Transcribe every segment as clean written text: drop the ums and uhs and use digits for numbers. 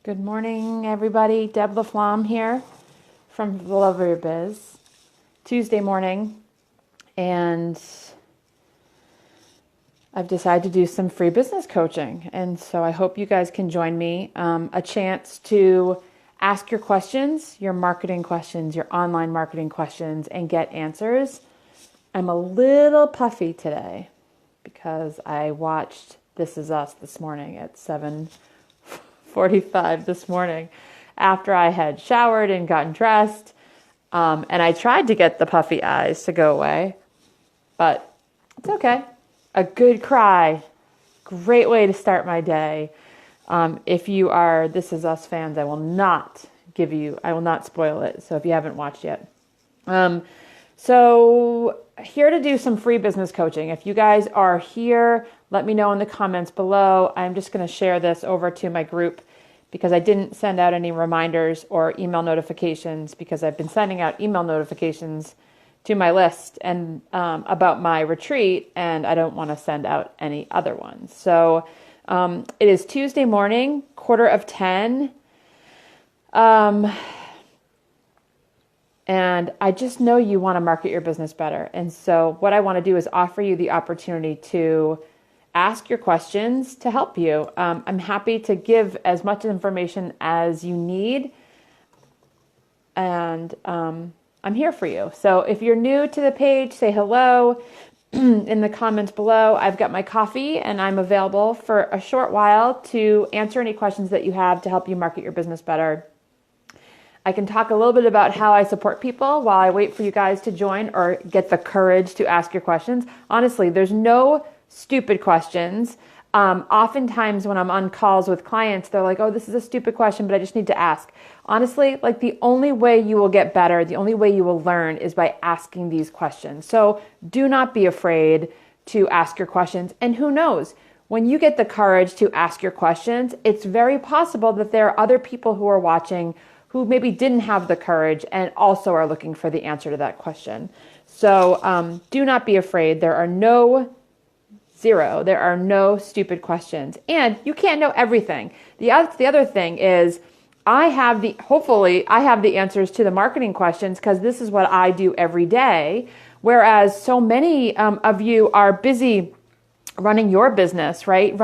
Good morning, everybody. Deb LaFlamme here from The Love of Your Biz. Tuesday morning, and I've decided to do some free business coaching. And so I hope you guys can join me. A chance to ask your questions, your marketing questions, your online marketing questions, and get answers. I'm a little puffy today because I watched This Is Us this morning at 7:45 this morning after I had showered and gotten dressed. And I tried to get the puffy eyes to go away, but it's okay. A good cry, great way to start my day. If you are This Is Us fans, I will not spoil it. So if you haven't watched yet. So here to do some free business coaching. If you guys are here, let me know in the comments below. I'm just going to share this over to my group because I didn't send out any reminders or email notifications because I've been sending out email notifications to my list and about my retreat, and I don't want to send out any other ones. So it is Tuesday morning, 9:45. And I just know you want to market your business better. And so what I want to do is offer you the opportunity to ask your questions to help you. I'm happy to give as much information as you need. And I'm here for you. So if you're new to the page, say hello in the comments below. I've got my coffee and I'm available for a short while to answer any questions that you have to help you market your business better. I can talk a little bit about how I support people while I wait for you guys to join or get the courage to ask your questions. Honestly, there's no stupid questions. Oftentimes when I'm on calls with clients, they're like, oh, this is a stupid question, but I just need to ask. Honestly, like the only way you will get better, the only way you will learn is by asking these questions. So do not be afraid to ask your questions. And who knows, when you get the courage to ask your questions, it's very possible that there are other people who are watching who maybe didn't have the courage and also are looking for the answer to that question. So do not be afraid. There are no stupid questions. And you can't know everything. The other thing is hopefully I have the answers to the marketing questions because this is what I do every day. Whereas so many of you are busy running your business, right?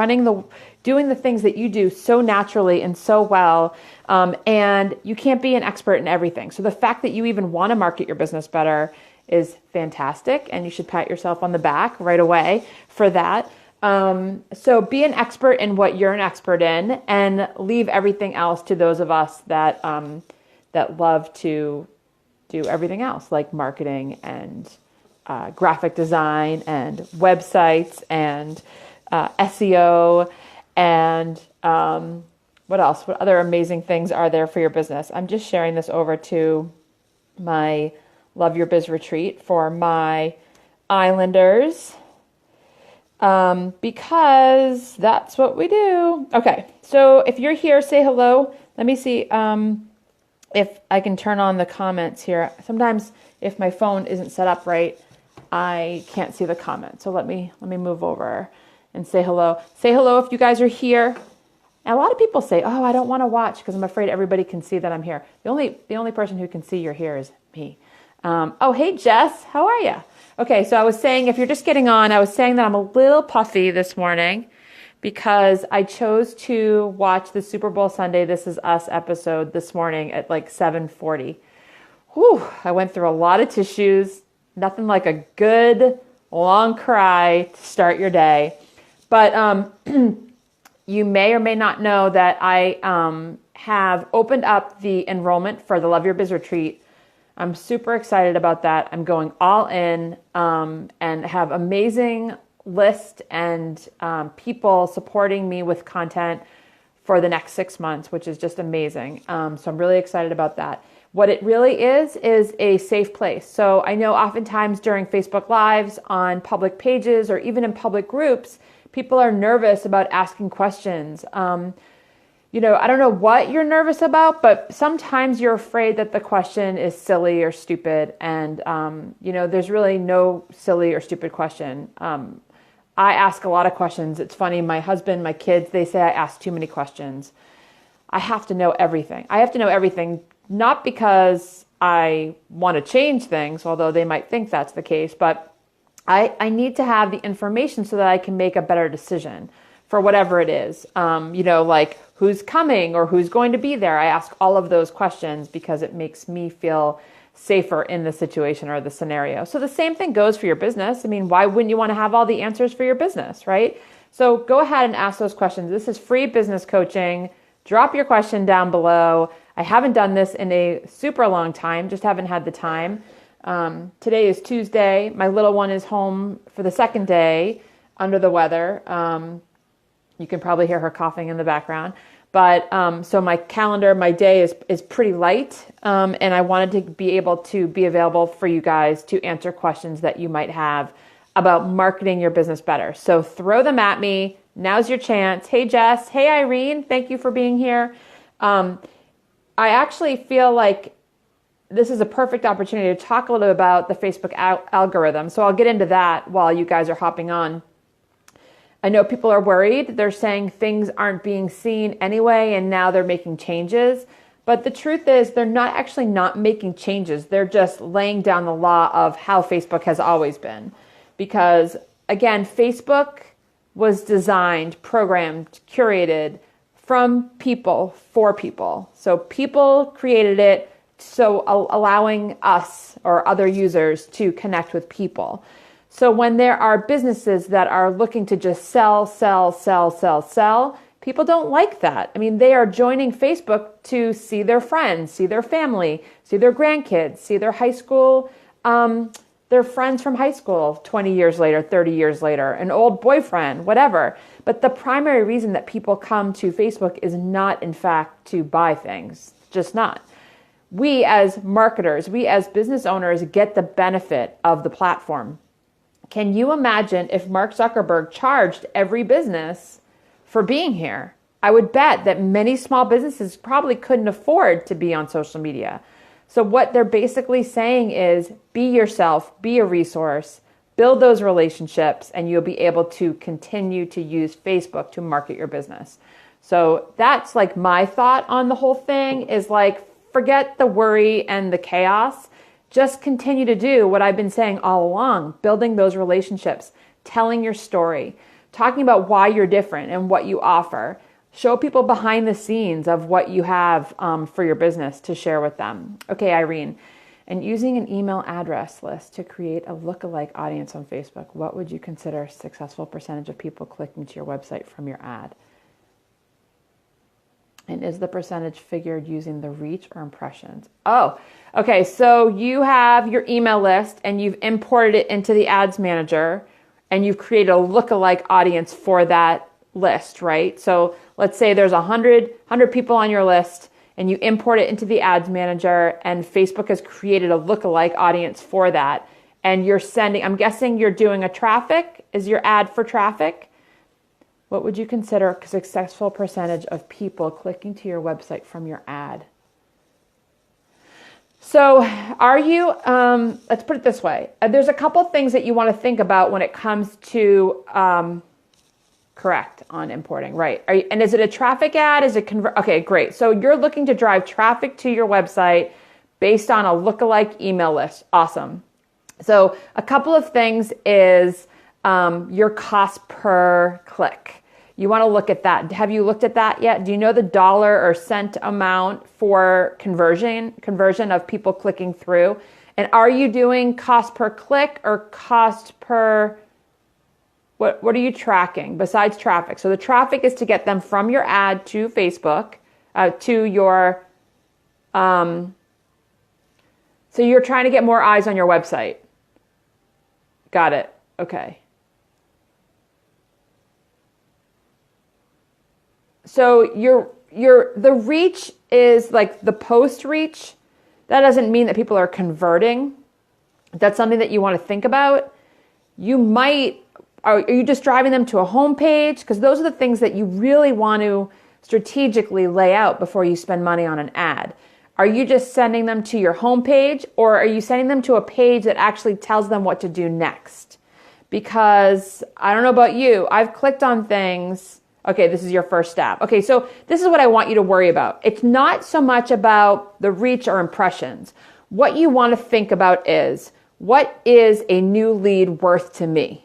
Doing the things that you do so naturally and so well. And you can't be an expert in everything. So the fact that you even want to market your business better is fantastic. And you should pat yourself on the back right away for that. So be an expert in what you're an expert in and leave everything else to those of us that love to do everything else like marketing and graphic design and websites and SEO and what else? What other amazing things are there for your business? I'm just sharing this over to my Love Your Biz retreat for my Islanders because that's what we do. Okay, so if you're here, say hello. Let me see if I can turn on the comments here. Sometimes if my phone isn't set up right, I can't see the comments. So let me move over and say hello. Say hello if you guys are here. And a lot of people say, oh, I don't want to watch because I'm afraid everybody can see that I'm here. The only person who can see you're here is me. Oh, hey, Jess. How are you? Okay, so I was saying, if you're just getting on, I was saying that I'm a little puffy this morning because I chose to watch the Super Bowl Sunday This Is Us episode this morning at like 7:40. Whew, I went through a lot of tissues. Nothing like a good long cry to start your day. But you may or may not know that I have opened up the enrollment for the Love Your Biz retreat. I'm super excited about that. I'm going all in and have amazing list and people supporting me with content for the next 6 months, which is just amazing. So I'm really excited about that. What it really is a safe place. So I know oftentimes during Facebook Lives, on public pages, or even in public groups, people are nervous about asking questions. I don't know what you're nervous about, but sometimes you're afraid that the question is silly or stupid. And, there's really no silly or stupid question. I ask a lot of questions. It's funny. My husband, my kids, they say I ask too many questions. I have to know everything. I have to know everything, not because I want to change things, although they might think that's the case, but I need to have the information so that I can make a better decision for whatever it is. Like who's coming or who's going to be there. I ask all of those questions because it makes me feel safer in the situation or the scenario. So the same thing goes for your business. I mean, why wouldn't you want to have all the answers for your business, right? So go ahead and ask those questions. This is free business coaching. Drop your question down below. I haven't done this in a super long time, just haven't had the time. Today is Tuesday. My little one is home for the second day under the weather. You can probably hear her coughing in the background. But so my calendar, my day is pretty light. And I wanted to be able to be available for you guys to answer questions that you might have about marketing your business better. So throw them at me. Now's your chance. Hey, Jess. Hey, Irene. Thank you for being here. I actually feel like this is a perfect opportunity to talk a little bit about the Facebook algorithm. So I'll get into that while you guys are hopping on. I know people are worried. They're saying things aren't being seen anyway, and now they're making changes. But the truth is they're not making changes. They're just laying down the law of how Facebook has always been. Because again, Facebook was designed, programmed, curated from people for people. So people created it, so allowing us or other users to connect with people. So when there are businesses that are looking to just sell, people don't like that. I mean, they are joining Facebook to see their friends, see their family, see their grandkids, see their high school, their friends from high school 20 years later, 30 years later, an old boyfriend, whatever. But the primary reason that people come to Facebook is not, in fact, to buy things, just not. We as marketers, we as business owners get the benefit of the platform. Can you imagine if Mark Zuckerberg charged every business for being here? I would bet that many small businesses probably couldn't afford to be on social media. So what they're basically saying is be yourself, be a resource, build those relationships, and you'll be able to continue to use Facebook to market your business. So that's like my thought on the whole thing is like, forget the worry and the chaos. Just continue to do what I've been saying all along, building those relationships, telling your story, talking about why you're different and what you offer. Show people behind the scenes of what you have for your business to share with them. Okay, Irene, and using an email address list to create a lookalike audience on Facebook, what would you consider a successful percentage of people clicking to your website from your ad? And is the percentage figured using the reach or impressions? Oh, okay. So you have your email list and you've imported it into the ads manager and you've created a lookalike audience for that list, right? So let's say there's 100 people on your list and you import it into the ads manager and Facebook has created a lookalike audience for that. And you're sending, I'm guessing you're doing a traffic. Is your ad for traffic? What would you consider a successful percentage of people clicking to your website from your ad? So are you, let's put it this way. There's a couple things that you want to think about when it comes to, correct on importing, right? And is it a traffic ad? Is it okay, great. So you're looking to drive traffic to your website based on a lookalike email list. Awesome. So a couple of things is your cost per click. You want to look at that. Have you looked at that yet? Do you know the dollar or cent amount for conversion of people clicking through? And are you doing cost per click or cost per, what are you tracking besides traffic? So the traffic is to get them from your ad to Facebook, to your, so you're trying to get more eyes on your website. Got it. Okay. So the reach is like the post reach. That doesn't mean that people are converting. That's something that you want to think about. Are you just driving them to a homepage? Because those are the things that you really want to strategically lay out before you spend money on an ad. Are you just sending them to your homepage, or are you sending them to a page that actually tells them what to do next? Because I don't know about you, I've clicked on things. Okay, this is your first step. Okay, so this is what I want you to worry about. It's not so much about the reach or impressions. What you want to think about is, what is a new lead worth to me?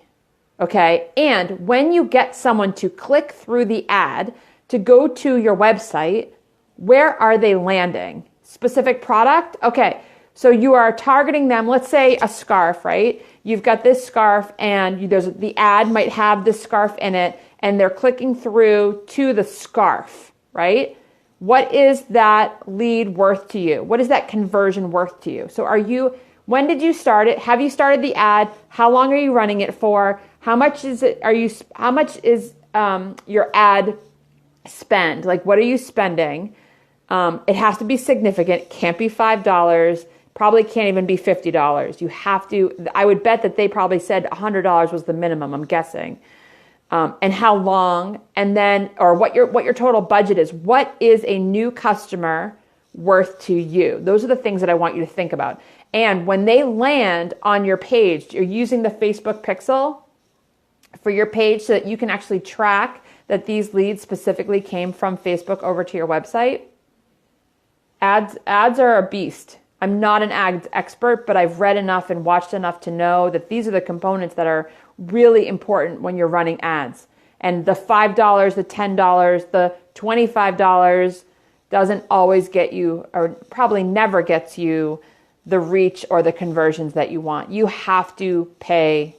Okay, and when you get someone to click through the ad to go to your website, where are they landing? Specific product? Okay, so you are targeting them, let's say a scarf, right? You've got this scarf and the ad might have this scarf in it and they're clicking through to the scarf, right? What is that lead worth to you? What is that conversion worth to you? So when did you start it? Have you started the ad? How long are you running it for? How much is your ad spend? Like, what are you spending? It has to be significant. It can't be $5. Probably can't even be $50. You have to, I would bet that they probably said $100 was the minimum, I'm guessing. And how long, and then, or what your total budget is. What is a new customer worth to you? Those are the things that I want you to think about. And when they land on your page, you're using the Facebook pixel for your page so that you can actually track that these leads specifically came from Facebook over to your website. Ads are a beast. I'm not an ads expert, but I've read enough and watched enough to know that these are the components that are really important when you're running ads. And the $5, the $10, the $25 doesn't always get you, or probably never gets you, the reach or the conversions that you want. You have to pay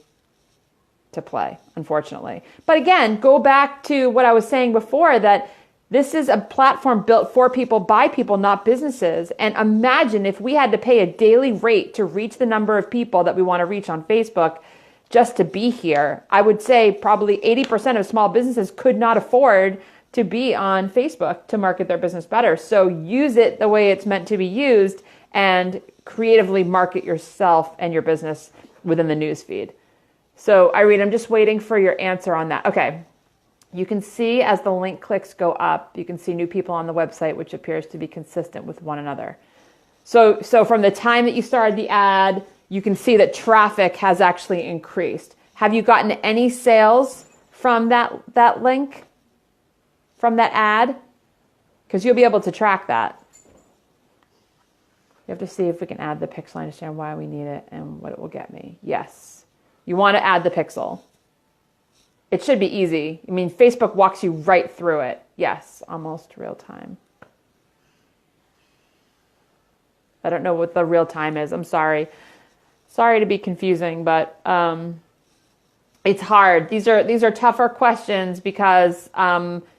to play, unfortunately. But again, go back to what I was saying before, that this is a platform built for people, by people, not businesses. And imagine if we had to pay a daily rate to reach the number of people that we want to reach on Facebook just to be here. I would say probably 80% of small businesses could not afford to be on Facebook to market their business better. So use it the way it's meant to be used and creatively market yourself and your business within the newsfeed. So Irene, I'm just waiting for your answer on that. Okay. You can see as the link clicks go up, you can see new people on the website, which appears to be consistent with one another. So from the time that you started the ad, you can see that traffic has actually increased. Have you gotten any sales from that link, from that ad? Because you'll be able to track that. You have to see if we can add the pixel. I understand why we need it and what it will get me. Yes. You want to add the pixel. It should be easy. I mean, Facebook walks you right through it. Yes, almost real time. I don't know what the real time is. I'm sorry. Sorry to be confusing, but it's hard. These are tougher questions because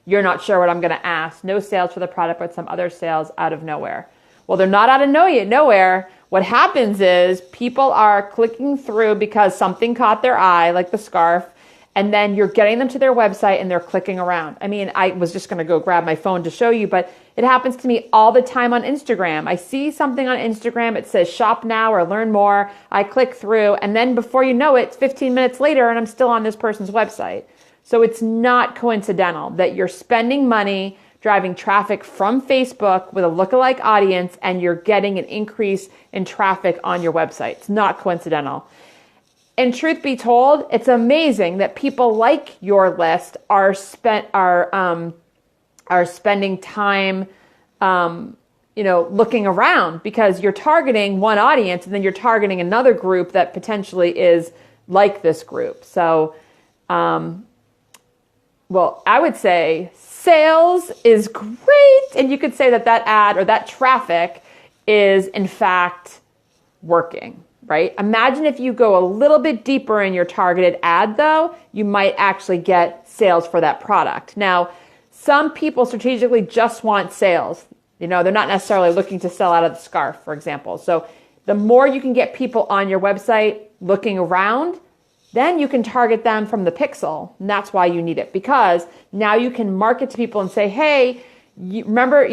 you're not sure what I'm going to ask. No sales for the product, but some other sales out of nowhere. Well, they're not out of nowhere. What happens is people are clicking through because something caught their eye, like the scarf, and then you're getting them to their website and they're clicking around. I mean, I was just going to go grab my phone to show you, but it happens to me all the time on Instagram. I see something on Instagram. It says shop now or learn more. I click through, and then before you know it, it's 15 minutes later and I'm still on this person's website. So it's not coincidental that you're spending money driving traffic from Facebook with a lookalike audience and you're getting an increase in traffic on your website. It's not coincidental. And truth be told, it's amazing that people like your list are spending time, looking around, because you're targeting one audience and then you're targeting another group that potentially is like this group. So, I would say sales is great. And you could say that ad or that traffic is in fact working. Right? Imagine if you go a little bit deeper in your targeted ad, though, you might actually get sales for that product. Now, some people strategically just want sales. They're not necessarily looking to sell out of the scarf, for example. So the more you can get people on your website looking around, then you can target them from the pixel. And that's why you need it, because now you can market to people and say, hey, remember,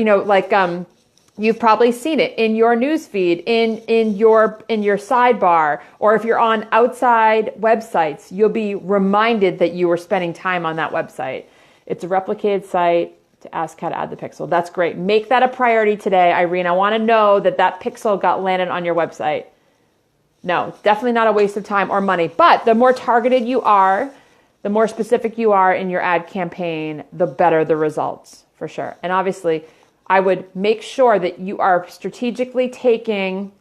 you've probably seen it in your newsfeed, in your sidebar, or if you're on outside websites, you'll be reminded that you were spending time on that website. It's a replicated site to ask how to add the pixel. That's great. Make that a priority today, Irene. I want to know that pixel got landed on your website. No, it's definitely not a waste of time or money. But the more targeted you are, the more specific you are in your ad campaign, the better the results, for sure. And obviously, I would make sure that you are strategically taking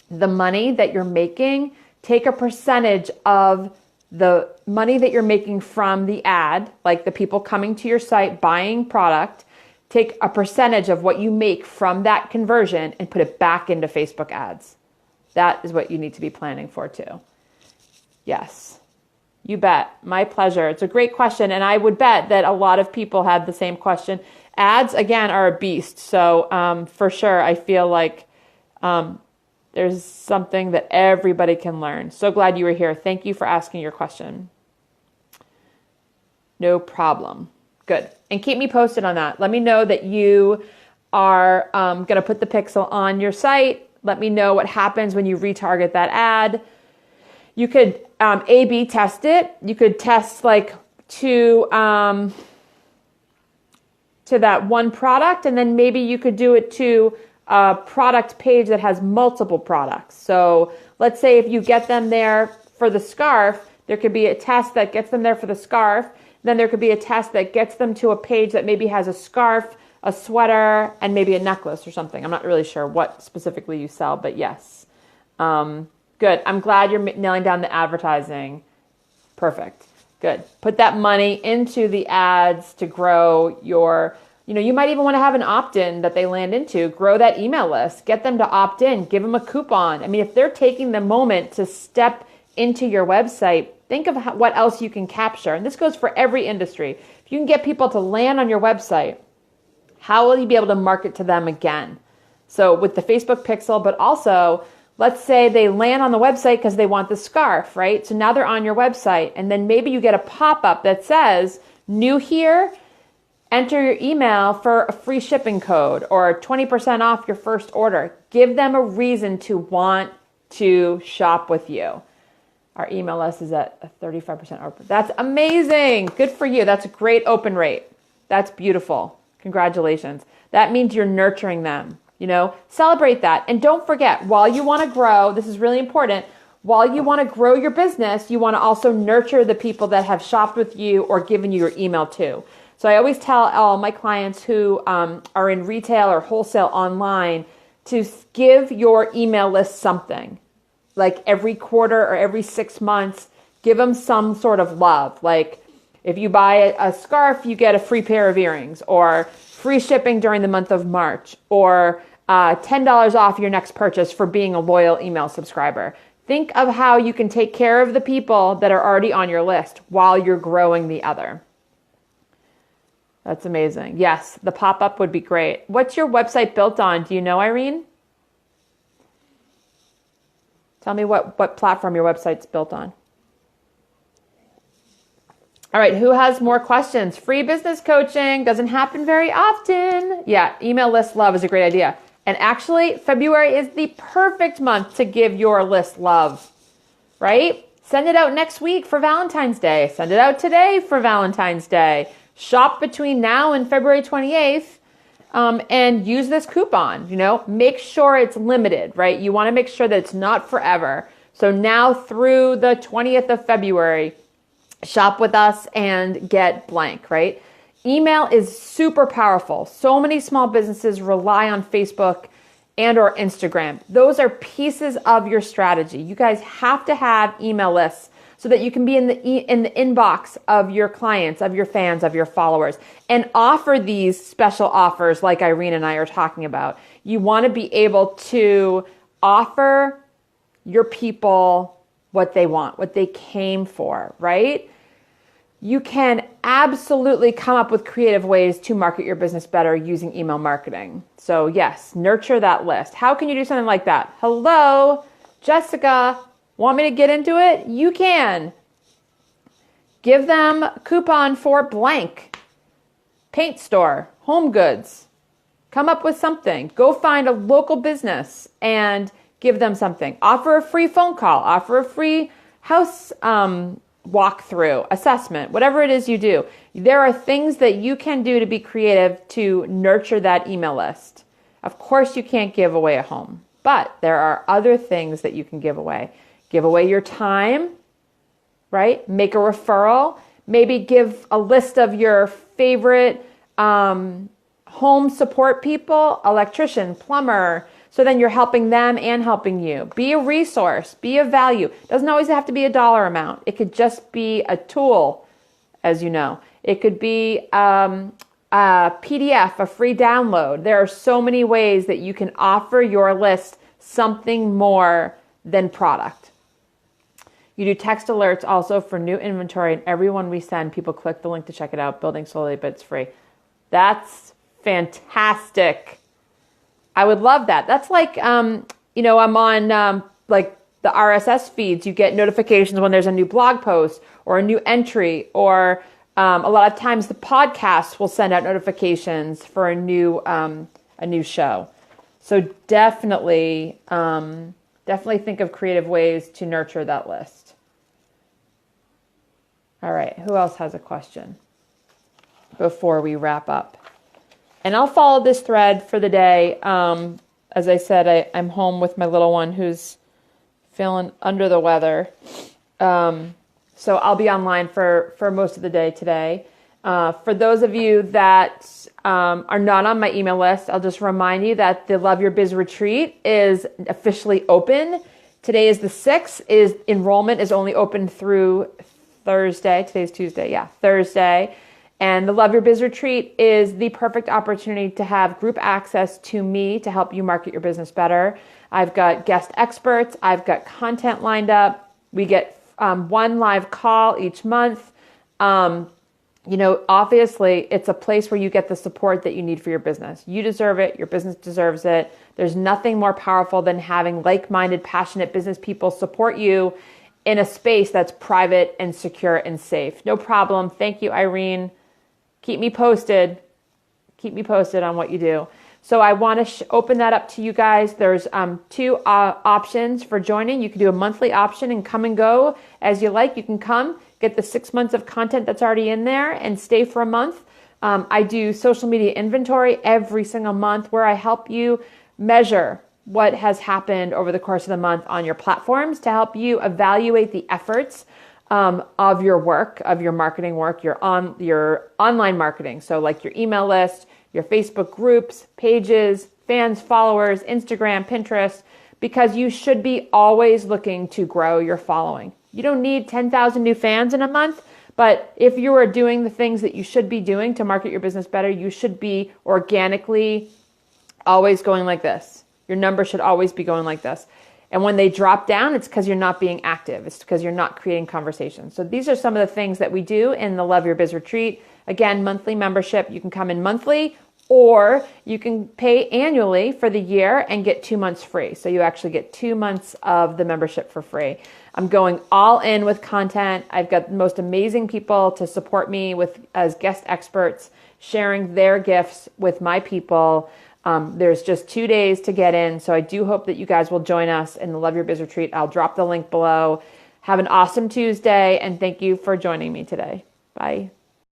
the money that you're making, take a percentage of the money that you're making from the ad, like the people coming to your site, buying product, take a percentage of what you make from that conversion and put it back into Facebook ads. That is what you need to be planning for too. Yes, you bet. My pleasure. It's a great question. And I would bet that a lot of people have the same question. Ads, again, are a beast. So for sure, I feel like there's something that everybody can learn. So glad you were here. Thank you for asking your question. No problem. Good. And keep me posted on that. Let me know that you are going to put the pixel on your site. Let me know what happens when you retarget that ad. You could A/B test it. You could test like to that one product, and then maybe you could do it to a product page that has multiple products. So let's say if you get them there for the scarf, there could be a test that gets them there for the scarf. Then there could be a test that gets them to a page that maybe has a scarf, a sweater, and maybe a necklace or something. I'm not really sure what specifically you sell, but yes. Good. I'm glad you're nailing down the advertising. Perfect. Good. Put that money into the ads to grow your, you might even want to have an opt-in that they land into. Grow that email list. Get them to opt in. Give them a coupon. I mean, if they're taking the moment to step into your website, think of what else you can capture. And this goes for every industry. If you can get people to land on your website, how will you be able to market to them again? So with the Facebook pixel, but also let's say they land on the website because they want the scarf, right? So now they're on your website, and then maybe you get a pop-up that says, new here, enter your email for a free shipping code or 20% off your first order. Give them a reason to want to shop with you. Our email list is at a 35% open. That's amazing. Good for you. That's a great open rate. That's beautiful. Congratulations. That means you're nurturing them. Celebrate that. And don't forget, while you want to grow, this is really important, while you want to grow your business, you want to also nurture the people that have shopped with you or given you your email too. So I always tell all my clients who are in retail or wholesale online to give your email list something. Like every quarter or every 6 months, give them some sort of love. Like if you buy a scarf, you get a free pair of earrings, or free shipping during the month of March, or $10 off your next purchase for being a loyal email subscriber. Think of how you can take care of the people that are already on your list while you're growing the other. That's amazing. Yes, the pop-up would be great. What's your website built on? Do you know, Irene? Tell me what platform your website's built on. All right, who has more questions? Free business coaching doesn't happen very often. Yeah, email list love is a great idea. And actually, February is the perfect month to give your list love, right? Send it out next week for Valentine's Day. Send it out today for Valentine's Day. Shop between now and February 28th. And use this coupon, make sure it's limited, right? You want to make sure that it's not forever. So now through the 20th of February, shop with us and get blank, right? Email is super powerful. So many small businesses rely on Facebook and or Instagram. Those are pieces of your strategy. You guys have to have email lists so that you can be in the inbox of your clients, of your fans, of your followers, and offer these special offers like Irene and I are talking about. You want to be able to offer your people what they want, what they came for, right? You can absolutely come up with creative ways to market your business better using email marketing. So yes, nurture that list. How can you do something like that? Hello, Jessica. Want me to get into it? You can. Give them a coupon for blank. Paint store, home goods. Come up with something. Go find a local business and give them something. Offer a free phone call. Offer a free house walkthrough, assessment, whatever it is you do. There are things that you can do to be creative to nurture that email list. Of course, you can't give away a home, but there are other things that you can give away. Give away your time, right? Make a referral. maybe give a list of your favorite home support people, electrician, plumber. So then you're helping them and helping you. Be a resource, be of value. Doesn't always have to be a dollar amount. It could just be a tool, as you know. It could be a PDF, a free download. There are so many ways that you can offer your list something more than product. You do text alerts also for new inventory, and every one we send, people click the link to check it out, building slowly, but it's free. That's fantastic. I would love that. That's like, I'm on like the RSS feeds. You get notifications when there's a new blog post or a new entry, or a lot of times the podcast will send out notifications for a new show. So definitely think of creative ways to nurture that list. All right, who else has a question before we wrap up? And I'll follow this thread for the day. As I said, I'm home with my little one who's feeling under the weather. So I'll be online for most of the day today. For those of you that are not on my email list, I'll just remind you that the Love Your Biz Retreat is officially open. Today is the 6th. Enrollment is only open through Thursday. Today's Tuesday. Yeah, Thursday. And the Love Your Biz Retreat is the perfect opportunity to have group access to me to help you market your business better. I've got guest experts. I've got content lined up. We get one live call each month. Obviously, it's a place where you get the support that you need for your business. You deserve it. Your business deserves it. There's nothing more powerful than having like-minded, passionate business people support you in a space that's private and secure and safe. No problem. Thank you, Irene. Keep me posted. Keep me posted on what you do. So I want to open that up to you guys. There's 2 options for joining. You can do a monthly option and come and go as you like. You can come, get the 6 months of content that's already in there, and stay for a month. I do social media inventory every single month where I help you measure what has happened over the course of the month on your platforms to help you evaluate the efforts of your work, of your marketing work, your online marketing. So like your email list, your Facebook groups, pages, fans, followers, Instagram, Pinterest, because you should be always looking to grow your following. You don't need 10,000 new fans in a month, but if you are doing the things that you should be doing to market your business better, you should be organically always going like this. Your number should always be going like this. And when they drop down, it's because you're not being active. It's because you're not creating conversations. So these are some of the things that we do in the Love Your Biz Retreat. Again, monthly membership. You can come in monthly, or you can pay annually for the year and get 2 months free. So you actually get 2 months of the membership for free. I'm going all in with content. I've got the most amazing people to support me as guest experts, sharing their gifts with my people. There's just 2 days to get in. So I do hope that you guys will join us in the Love Your Biz Retreat. I'll drop the link below. Have an awesome Tuesday, and thank you for joining me today. Bye.